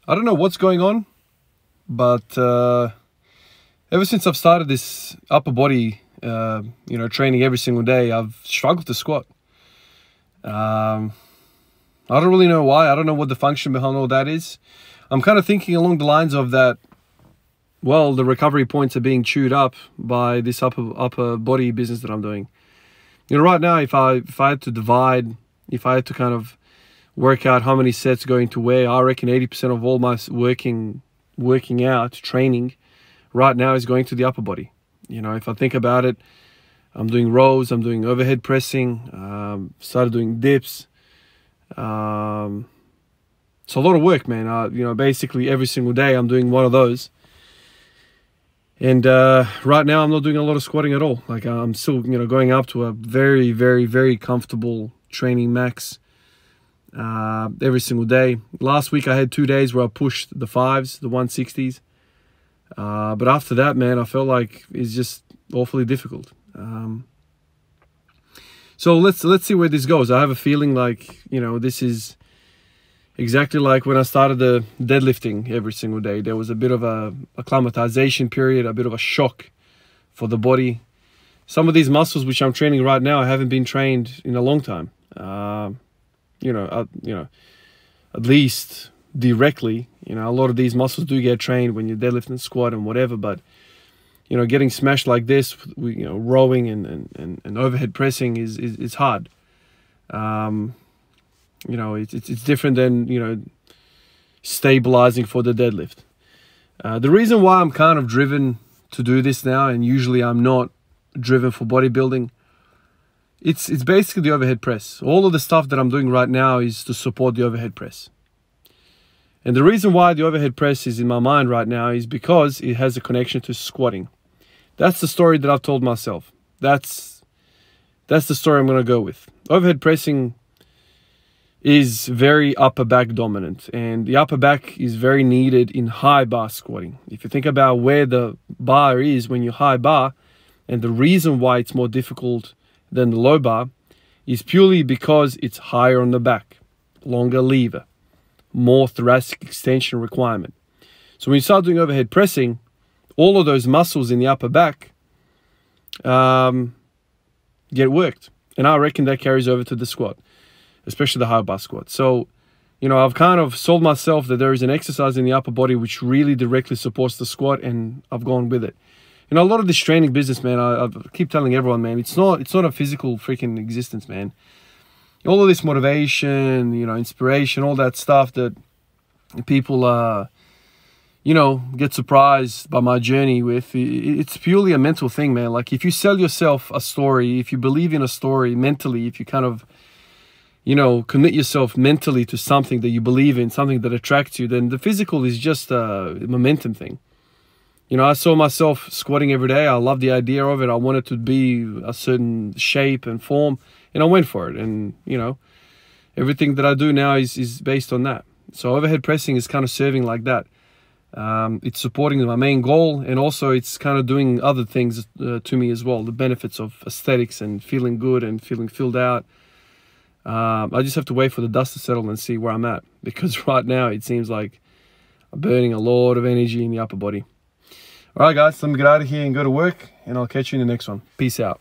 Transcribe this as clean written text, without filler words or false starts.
I don't know what's going on, but ever since I've started this upper body, you know, training every single day, I've struggled to squat. I don't really know why. I don't know what the function behind all that is. I'm kind of thinking along the lines of that, well, the recovery points are being chewed up by this upper body business that I'm doing. You know, right now, if I had to divide, if I had to kind of work out how many sets going to where, I reckon 80% of all my working out, training, right now is going to the upper body. You know, if I think about it, I'm doing rows, I'm doing overhead pressing, started doing dips. It's a lot of work, man. You know, basically every single day I'm doing one of those. And right now I'm not doing a lot of squatting at all. Like I'm still, you know, going up to a very, very, very comfortable training max every single day. Last week I had 2 days where I pushed the 5s, the 160s. But after that, man, I felt like it's just awfully difficult. So let's see where this goes. I have a feeling like, you know, this is exactly like when I started the deadlifting every single day. There was a bit of a acclimatization period, a bit of a shock for the body. Some of these muscles which I'm training right now haven't been trained in a long time. You know, at least directly. You know, a lot of these muscles do get trained when you deadlift and squat and whatever, but you know, getting smashed like this, you know, rowing and overhead pressing is hard. You know, it's different than, you know, stabilizing for the deadlift. The reason why I'm kind of driven to do this now, and usually I'm not driven for bodybuilding, it's basically the overhead press. All of the stuff that I'm doing right now is to support the overhead press. And the reason why the overhead press is in my mind right now is because it has a connection to squatting. That's the story that I've told myself. That's the story I'm going to go with. Overhead pressing is very upper back dominant, and the upper back is very needed in high bar squatting. If you think about where the bar is when you high bar, and the reason why it's more difficult than the low bar is purely because it's higher on the back, longer lever, more thoracic extension requirement. So when you start doing overhead pressing, all of those muscles in the upper back get worked. And I reckon that carries over to the squat, especially the high bar squat. So, you know, I've kind of sold myself that there is an exercise in the upper body which really directly supports the squat, and I've gone with it. You know, a lot of this training business, man, I keep telling everyone, man, it's not a physical freaking existence, man. All of this motivation, you know, inspiration, all that stuff that people, you know, get surprised by my journey with, it's purely a mental thing, man. Like if you sell yourself a story, if you believe in a story mentally, if you kind of, you know, commit yourself mentally to something that you believe in, something that attracts you, then the physical is just a momentum thing. You know, I saw myself squatting every day. I loved the idea of it. I wanted to be a certain shape and form, and I went for it. And, you know, everything that I do now is based on that. So overhead pressing is kind of serving like that. It's supporting my main goal, and also it's kind of doing other things to me as well. The benefits of aesthetics and feeling good and feeling filled out. I just have to wait for the dust to settle and see where I'm at, because right now it seems like I'm burning a lot of energy in the upper body. All right, guys, let me get out of here and go to work, and I'll catch you in the next one. Peace out.